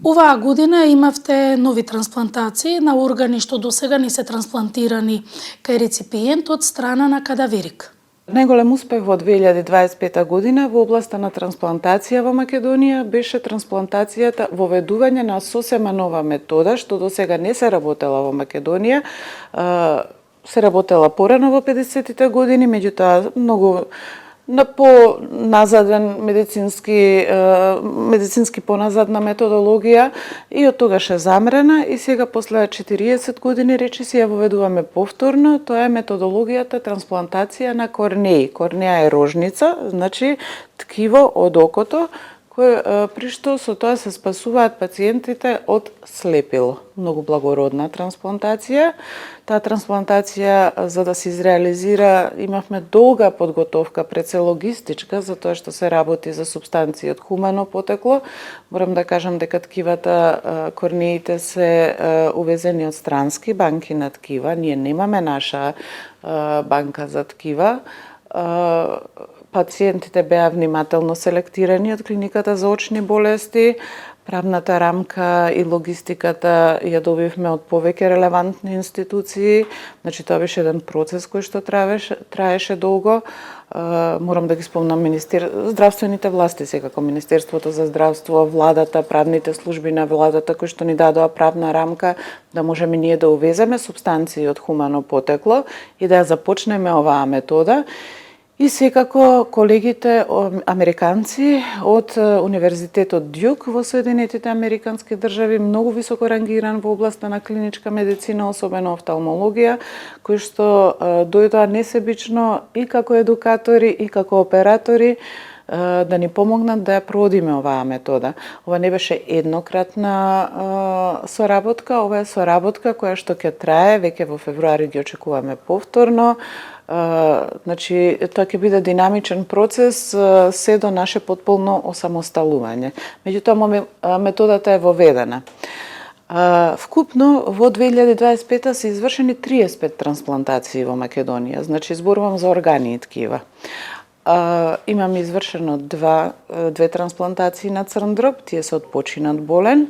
Оваа година имавте нови трансплантации на органи што досега не се трансплантирани кај реципиент од страна на кадаверик. Најголем успех во 2025 година во областа на трансплантација во Македонија беше трансплантацијата, воведување на сосема нова метода што досега не се работела во Македонија. Се работела порано во 50-тите години, меѓутоа многу на поназаден медицински поназадна методологија и од тогаш е замрена и сега после 40 години речиси ја воведуваме повторно. Тоа е методологијата трансплантација на корнеи. Корнеа е рожница, значи ткиво од окото, при што со тоа се спасуваат пациентите од слепило. Многу благородна трансплантација. Таа трансплантација, за да се изреализира, имавме долга подготовка, прецелогистичка, за тоа што се работи за супстанции од хумано потекло. Морам да кажам дека ткивата, корнеите се увезени од странски банки на ткива. Ние немаме наша банка за ткива. Пациентите беа внимателно селектирани од клиниката за очни болести. Правната рамка и логистиката ја добивме од повеќе релевантни институции. Значи, тоа беше еден процес кој што траеше долго. Морам да ги спомнам здравствените власти, секако Министерството за здравство, владата, правните служби на владата кои што ни дадоа правна рамка да можеме ние да увеземе супстанции од хумано потекло и да ја започнеме оваа метода. И секако колегите американци од Универзитетот Дјук во Соединетите Американски држави, многу високо рангиран во областа на клиничка медицина, особено офталмологија, кои што дојдоа несебично и како едукатори и како оператори да ни помогнат да ја проводиме оваа метода. Ова не беше еднократна соработка, ова е соработка која што ќе трае, веќе во февруари ги очекуваме повторно. Значи, тоа ќе биде динамичен процес се до наше потполно осамосталување. Меѓутоа, методата е воведена. Вкупно во 2025 се извршени 35 трансплантации во Македонија, значи зборувам за органи и ткива. Имам извршено две трансплантации на црн дроб, тие се од починат болен.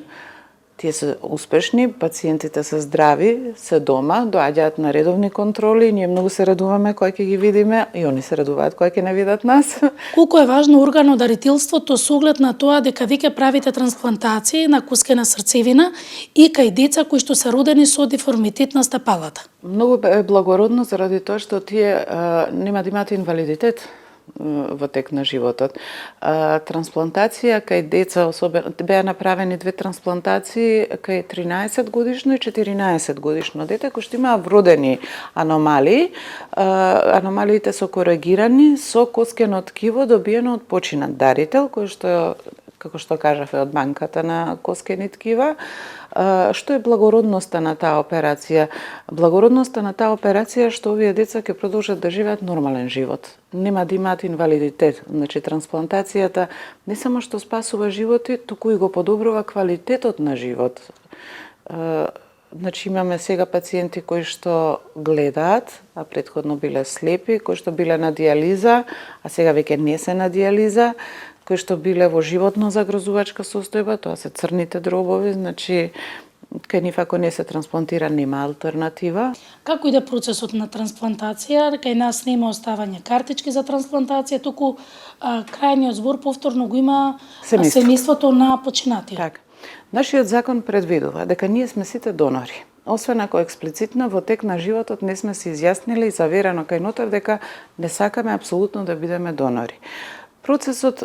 Тие се успешни, пациентите се здрави, се дома, доаѓаат на редовни контроли, ние многу се радуваме кога ќе ги видиме и они се радуваат кога ќе не видат нас. Колку е важно органодарителството со оглед на тоа дека веќе правите трансплантации на коскена срцевина и кај деца кои што се родени со деформитет на стапалата? Многу е благородно заради тоа што тие нема да имаат инвалидитет во тек на животот. Трансплантација кај деца, особено беа направени две трансплантации кај 13 годишно и 14 годишно дете кои што имаа вродени аномалии. Аномалиите се коригирани со коскено ткиво добиено од починат дарител, кој што, како што кажав, е од банката на коскени ткива. Што е благородноста на таа операција? Благородноста на таа операција што овие деца ќе продолжат да живеат нормален живот. Нема да имаат инвалидитет. Значи, трансплантацијата не само што спасува животи, туку и го подобрува квалитетот на живот. Значи, имаме сега пациенти кои што гледаат, а претходно биле слепи, кои што биле на диализа, а сега веќе не се на диализа, кои што биле во животно загрозувачка состојба, тоа се црните дробови, значи кај нив ако не се трансплантира нема алтернатива. Како иде процесот на трансплантација? Кај нас нема оставање картички за трансплантација, туку крајниот збор повторно го има семејството на починатиот. Така. Нашиот закон предвидува дека ние сме сите донори. Освен ако експлицитно во тек на животот не сме се изјаснили и заверено кај нотар дека не сакаме апсолутно да бидеме донори. Процесот,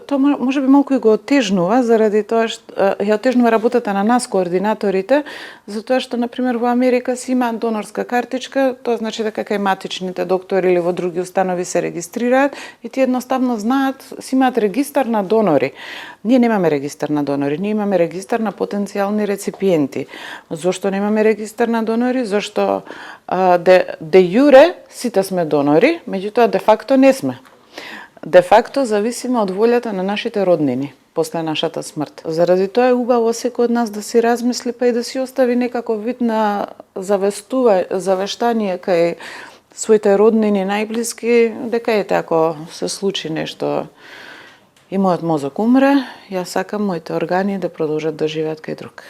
тоа може би малку и го отежнува, заради тоа што ја отежнува работата на нас, координаторите, затоа што, например, во Америка си има донорска картичка, тоа значи дека кај матичните доктори или во други установи се регистрираат и тие едноставно знаат, си имаат регистар на донори. Ние немаме регистар на донори, ние имаме регистар на потенцијални реципиенти. Зошто немаме регистар на донори? Зошто де јуре сите сме донори, меѓутоа де факто не сме. Де факто зависиме од волјата на нашите роднини после нашата смрт. Заради тоа е убаво секој од нас да си размисли па и да си остави некаков вид на завештание кај своите роднини најблиски, дека ете ако се случи нешто и мојот мозок умре, јас сакам моите органи да продолжат да живеат кај друг.